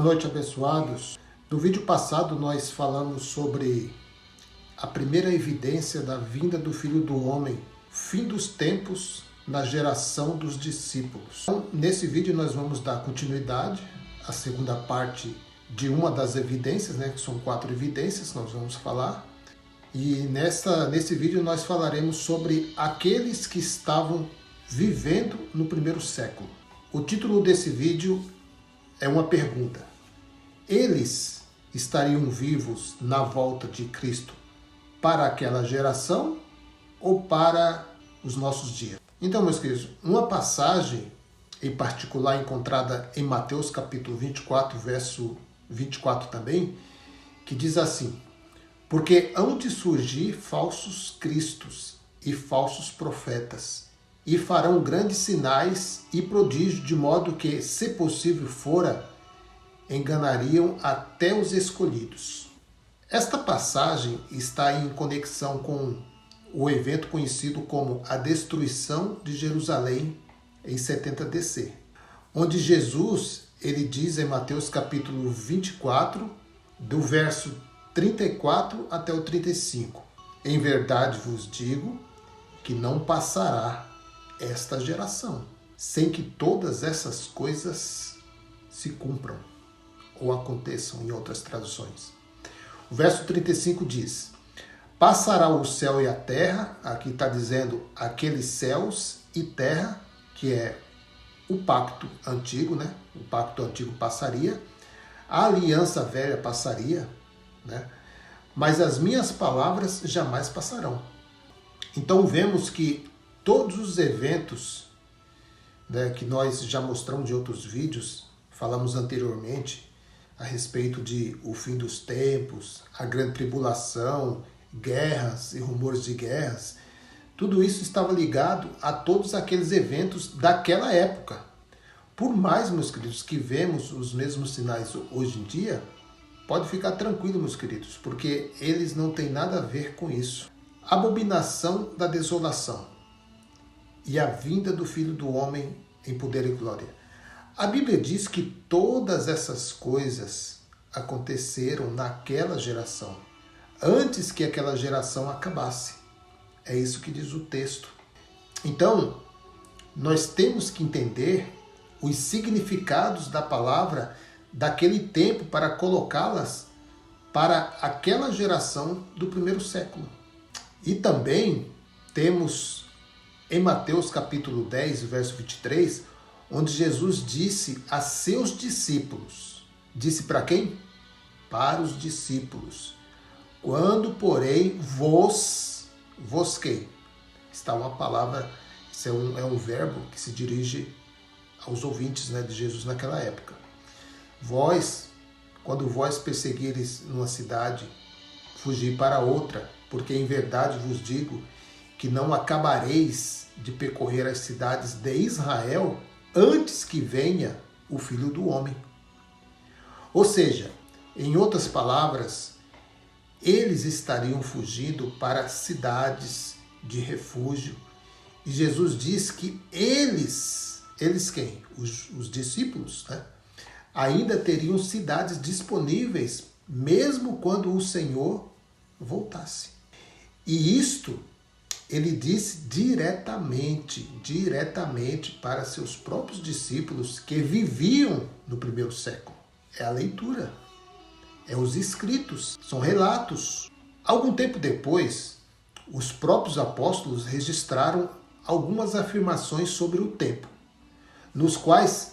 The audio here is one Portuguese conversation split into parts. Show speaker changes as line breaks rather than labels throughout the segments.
noite, abençoados. No vídeo passado nós falamos sobre a primeira evidência da vinda do Filho do Homem, fim dos tempos na geração dos discípulos. Então, nesse vídeo nós vamos dar continuidade à segunda parte de uma das evidências, que são 4 evidências que nós vamos falar. E nesse vídeo nós falaremos sobre aqueles que estavam vivendo no primeiro século. O título desse vídeo é uma pergunta. Eles estariam vivos na volta de Cristo para aquela geração ou para os nossos dias? Então, meus queridos, uma passagem em particular encontrada em Mateus capítulo 24, verso 24 também, que diz assim: porque hão de surgir falsos cristos e falsos profetas, e farão grandes sinais e prodígios, de modo que, se possível fora, enganariam até os escolhidos. Esta passagem está em conexão com o evento conhecido como a destruição de Jerusalém em 70 DC, onde Jesus, ele diz em Mateus capítulo 24, do verso 34 até o 35, em verdade vos digo que não passará esta geração sem que todas essas coisas se cumpram ou aconteçam, em outras traduções. O verso 35 diz: passará o céu e a terra, aqui está dizendo aqueles céus e terra, que é o pacto antigo, o pacto antigo passaria, a aliança velha passaria, mas as minhas palavras jamais passarão. Então vemos que todos os eventos que nós já mostramos em outros vídeos, falamos anteriormente a respeito de o fim dos tempos, a grande tribulação, guerras e rumores de guerras, tudo isso estava ligado a todos aqueles eventos daquela época. Por mais, meus queridos, que vemos os mesmos sinais hoje em dia, pode ficar tranquilo, meus queridos, porque eles não têm nada a ver com isso. Abominação da desolação e a vinda do Filho do Homem em poder e glória. A Bíblia diz que todas essas coisas aconteceram naquela geração, antes que aquela geração acabasse. É isso que diz o texto. Então, nós temos que entender os significados da palavra daquele tempo para colocá-las para aquela geração do primeiro século. E também temos em Mateus capítulo 10, verso 23, onde Jesus disse a seus discípulos, disse para quem? Para os discípulos. Quando, porém, vos quem? Está uma palavra, isso é um verbo que se dirige aos ouvintes de Jesus naquela época. Quando vós perseguires numa cidade, fugi para outra, porque em verdade vos digo que não acabareis de percorrer as cidades de Israel antes que venha o Filho do Homem. Ou seja, em outras palavras, eles estariam fugindo para cidades de refúgio. E Jesus diz que eles quem? Os discípulos, ainda teriam cidades disponíveis, mesmo quando o Senhor voltasse. E isto ele disse diretamente para seus próprios discípulos que viviam no primeiro século. É a leitura, é os escritos, são relatos. Algum tempo depois, os próprios apóstolos registraram algumas afirmações sobre o tempo, nos quais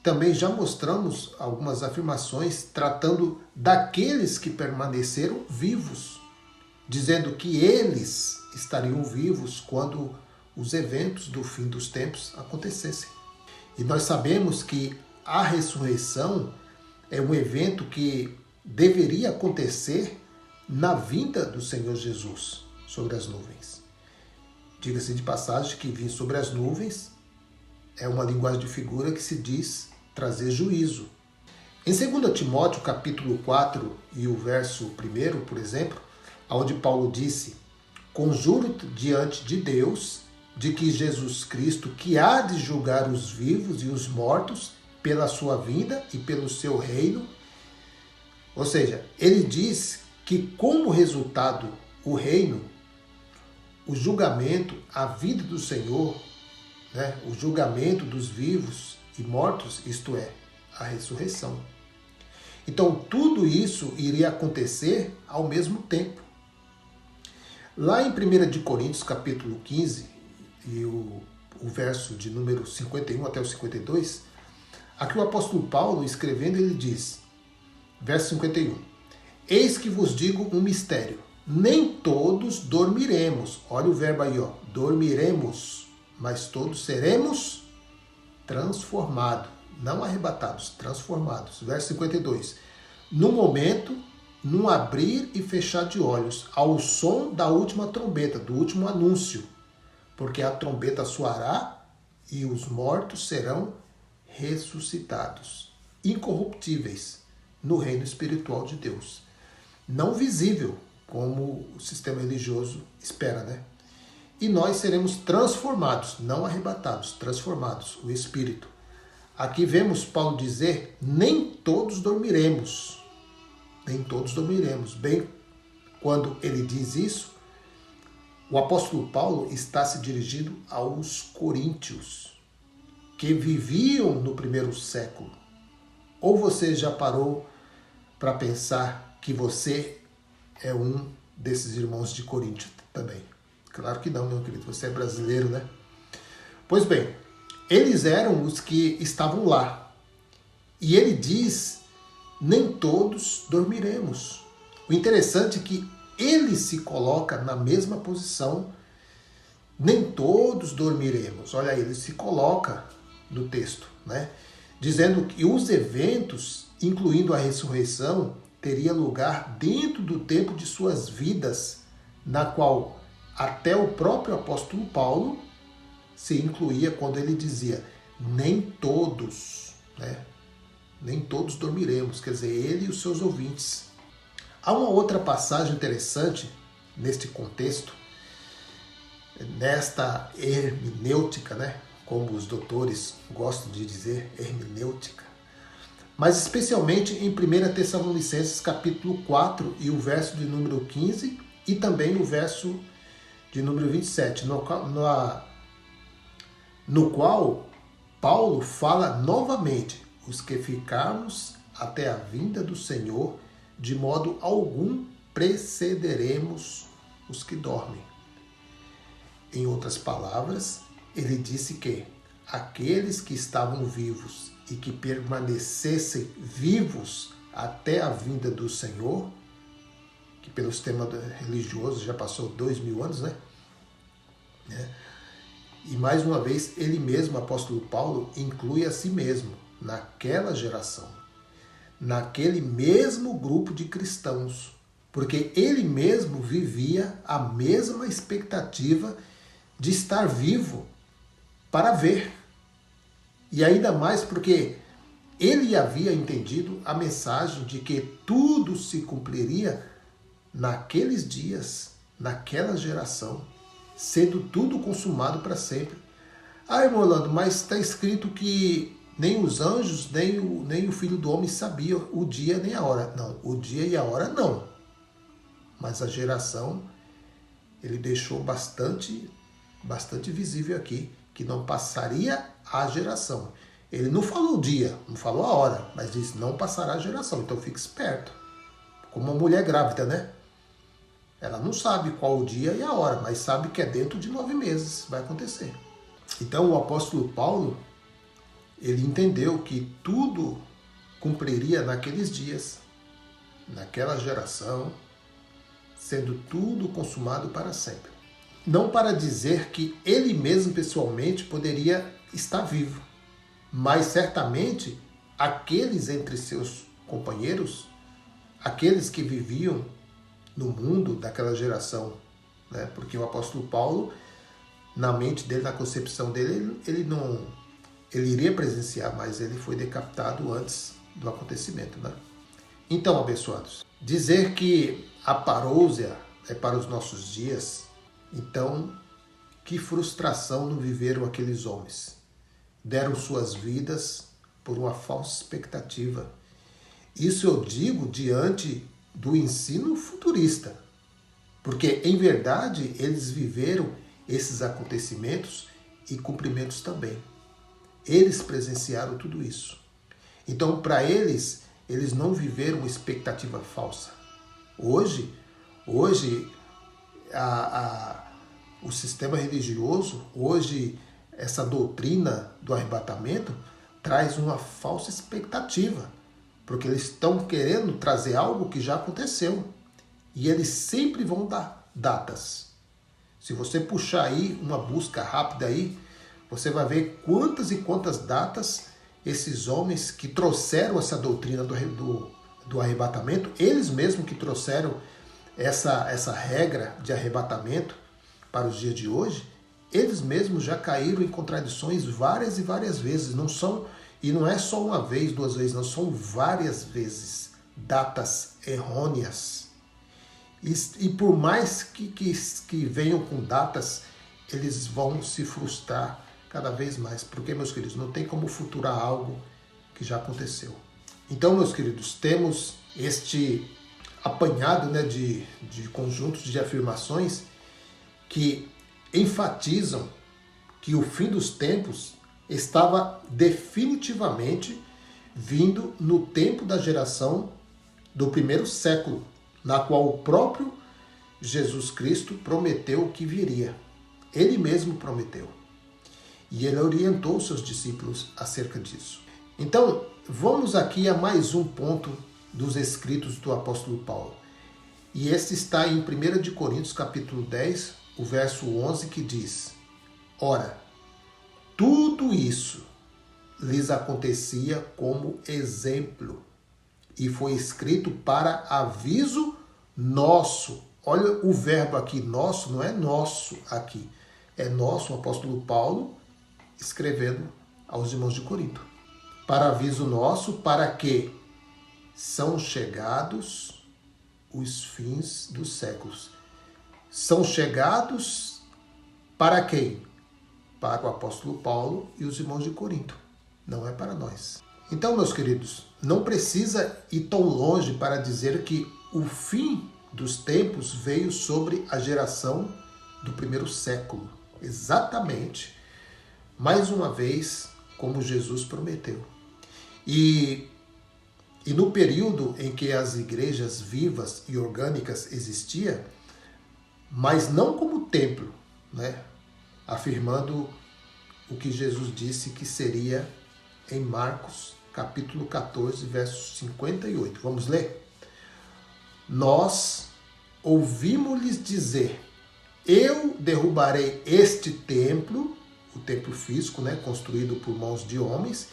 também já mostramos algumas afirmações tratando daqueles que permaneceram vivos, dizendo que eles estariam vivos quando os eventos do fim dos tempos acontecessem. E nós sabemos que a ressurreição é um evento que deveria acontecer na vinda do Senhor Jesus sobre as nuvens. Diga-se de passagem que vir sobre as nuvens é uma linguagem de figura que se diz trazer juízo. Em 2 Timóteo capítulo 4 e o verso 1, por exemplo, onde Paulo disse: conjuro diante de Deus de que Jesus Cristo, que há de julgar os vivos e os mortos, pela sua vinda e pelo seu reino. Ou seja, ele diz que como resultado, o reino, o julgamento, a vida do Senhor, né, o julgamento dos vivos e mortos, isto é, a ressurreição. Então, tudo isso iria acontecer ao mesmo tempo. Lá em 1 Coríntios, capítulo 15, e o verso de número 51 até o 52, aqui o apóstolo Paulo, escrevendo, ele diz, verso 51, eis que vos digo um mistério, nem todos dormiremos, olha o verbo aí, ó, dormiremos, mas todos seremos transformados, não arrebatados, transformados. Verso 52, no momento, num abrir e fechar de olhos, ao som da última trombeta, do último anúncio, porque a trombeta soará e os mortos serão ressuscitados, incorruptíveis, no reino espiritual de Deus. Não visível, como o sistema religioso espera, né? E nós seremos transformados, não arrebatados, transformados, o Espírito. Aqui vemos Paulo dizer, nem todos dormiremos. Nem todos dormiremos. Bem, quando ele diz isso, o apóstolo Paulo está se dirigindo aos coríntios, que viviam no primeiro século. Ou você já parou para pensar que você é um desses irmãos de Corinto também? Claro que não, meu querido, você é brasileiro, né? Pois bem, eles eram os que estavam lá. E ele diz, nem todos dormiremos. O interessante é que ele se coloca na mesma posição, nem todos dormiremos. Olha aí, ele se coloca no texto, né? Dizendo que os eventos, incluindo a ressurreição, teria lugar dentro do tempo de suas vidas, na qual até o próprio apóstolo Paulo se incluía quando ele dizia, nem todos, né? Nem todos dormiremos, quer dizer, ele e os seus ouvintes. Há uma outra passagem interessante neste contexto, nesta hermenêutica, né? Como os doutores gostam de dizer, hermenêutica, mas especialmente em 1 Tessalonicenses capítulo 4 e o verso de número 15 e também o verso de número 27, no qual Paulo fala novamente, os que ficarmos até a vinda do Senhor, de modo algum precederemos os que dormem. Em outras palavras, ele disse que aqueles que estavam vivos e que permanecessem vivos até a vinda do Senhor, que pelo sistema religioso já passou 2000 anos, né? E mais uma vez, ele mesmo, o apóstolo Paulo, inclui a si mesmo naquela geração, naquele mesmo grupo de cristãos, porque ele mesmo vivia a mesma expectativa de estar vivo para ver. E ainda mais porque ele havia entendido a mensagem de que tudo se cumpriria naqueles dias, naquela geração, sendo tudo consumado para sempre. Ah, irmão Orlando, mas está escrito que nem os anjos, nem o Filho do Homem sabiam o dia nem a hora. Não, o dia e a hora não. Mas a geração, ele deixou bastante visível aqui, que não passaria a geração. Ele não falou o dia, não falou a hora, mas disse não passará a geração. Então fique esperto. Como uma mulher grávida, né? Ela não sabe qual o dia e a hora, mas sabe que é dentro de 9 meses vai acontecer. Então o apóstolo Paulo, ele entendeu que tudo cumpriria naqueles dias, naquela geração, sendo tudo consumado para sempre. Não para dizer que ele mesmo pessoalmente poderia estar vivo, mas certamente aqueles entre seus companheiros, aqueles que viviam no mundo daquela geração, né? Porque o apóstolo Paulo, na mente dele, na concepção dele, ele iria presenciar, mas ele foi decapitado antes do acontecimento, né? Então, abençoados, dizer que a parousia é para os nossos dias, então, que frustração não viveram aqueles homens. Deram suas vidas por uma falsa expectativa. Isso eu digo diante do ensino futurista, porque em verdade eles viveram esses acontecimentos e cumprimentos também. Eles presenciaram tudo isso. Então, para eles não viveram uma expectativa falsa. Hoje o sistema religioso, hoje essa doutrina do arrebatamento traz uma falsa expectativa, porque eles estão querendo trazer algo que já aconteceu. E eles sempre vão dar datas. Se você puxar aí uma busca rápida aí, você vai ver quantas e quantas datas esses homens que trouxeram essa doutrina do arrebatamento, eles mesmos que trouxeram essa regra de arrebatamento para os dias de hoje, eles mesmos já caíram em contradições várias e várias vezes. E não é só uma vez, duas vezes, não, são várias vezes datas errôneas. E por mais que venham com datas, eles vão se frustrar cada vez mais. Porque, meus queridos, não tem como futurar algo que já aconteceu. Então, meus queridos, temos este apanhado, né, de conjuntos de afirmações que enfatizam que o fim dos tempos estava definitivamente vindo no tempo da geração do primeiro século, na qual o próprio Jesus Cristo prometeu que viria. Ele mesmo prometeu. E ele orientou os seus discípulos acerca disso. Então, vamos aqui a mais um ponto dos escritos do apóstolo Paulo. E esse está em 1 de Coríntios, capítulo 10, o verso 11, que diz: Ora, tudo isso lhes acontecia como exemplo, e foi escrito para aviso nosso. Olha o verbo aqui, nosso, não é nosso aqui. É nosso, o apóstolo Paulo, escrevendo aos irmãos de Corinto. Para aviso nosso, para que são chegados os fins dos séculos. São chegados para quem? Para o apóstolo Paulo e os irmãos de Corinto. Não é para nós. Então, meus queridos, não precisa ir tão longe para dizer que o fim dos tempos veio sobre a geração do primeiro século. Exatamente, mais uma vez, como Jesus prometeu. E no período em que as igrejas vivas e orgânicas existiam, mas não como templo, né? Afirmando o que Jesus disse que seria em Marcos, capítulo 14, verso 58. Vamos ler? Nós ouvimos-lhes dizer: eu derrubarei este templo, o templo físico, né, construído por mãos de homens,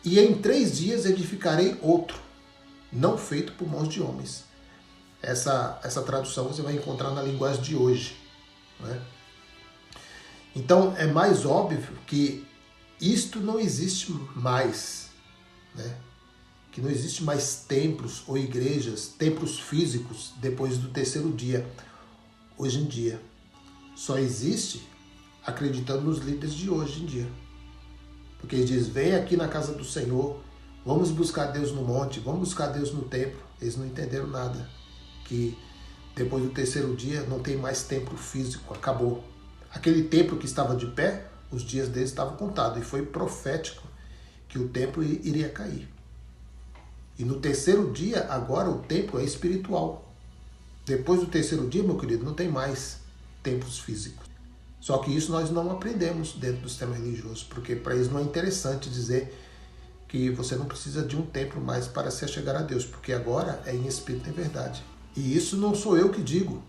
e em 3 dias edificarei outro, não feito por mãos de homens. Essa tradução você vai encontrar na linguagem de hoje, né? Então é mais óbvio que isto não existe mais, né? Que não existe mais templos ou igrejas, templos físicos depois do 3º dia, hoje em dia. Só existe acreditando nos líderes de hoje em dia. Porque eles dizem: vem aqui na casa do Senhor, vamos buscar Deus no monte, vamos buscar Deus no templo. Eles não entenderam nada. Que depois do 3º dia não tem mais templo físico, acabou. Aquele templo que estava de pé, os dias deles estavam contados. E foi profético que o templo iria cair. E no 3º dia, agora o templo é espiritual. Depois do 3º dia, meu querido, não tem mais templos físicos. Só que isso nós não aprendemos dentro do sistema religioso, porque para eles não é interessante dizer que você não precisa de um templo mais para se achegar a Deus, porque agora é em espírito e em verdade. E isso não sou eu que digo.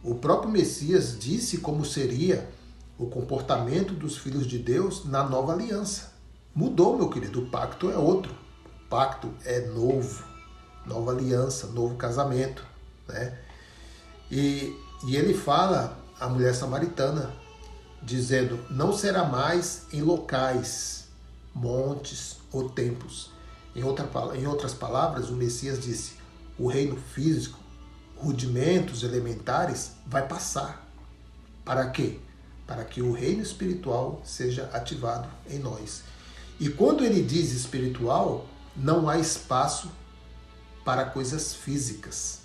O próprio Messias disse como seria o comportamento dos filhos de Deus na nova aliança. Mudou, meu querido, o pacto é outro. O pacto é novo, nova aliança, novo casamento, né? E ele fala à mulher samaritana, dizendo: não será mais em locais, montes ou templos. Em outras palavras, o Messias disse: o reino físico, rudimentos elementares, vai passar. Para quê? Para que o reino espiritual seja ativado em nós. E quando ele diz espiritual, não há espaço para coisas físicas,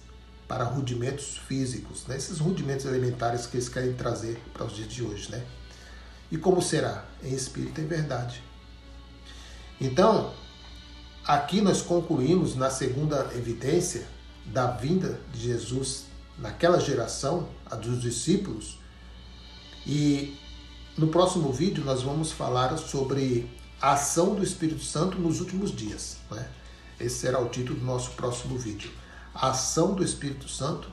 para rudimentos físicos, né? Esses rudimentos elementares que eles querem trazer para os dias de hoje, né? E como será? Em espírito e em verdade. Então, aqui nós concluímos na segunda evidência da vinda de Jesus naquela geração, a dos discípulos, e no próximo vídeo nós vamos falar sobre a ação do Espírito Santo nos últimos dias, né? Esse será o título do nosso próximo vídeo. A ação do Espírito Santo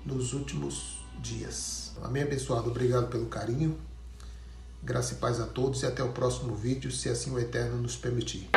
nos últimos dias. Amém, abençoado. Obrigado pelo carinho. Graça e paz a todos e até o próximo vídeo, se assim o Eterno nos permitir.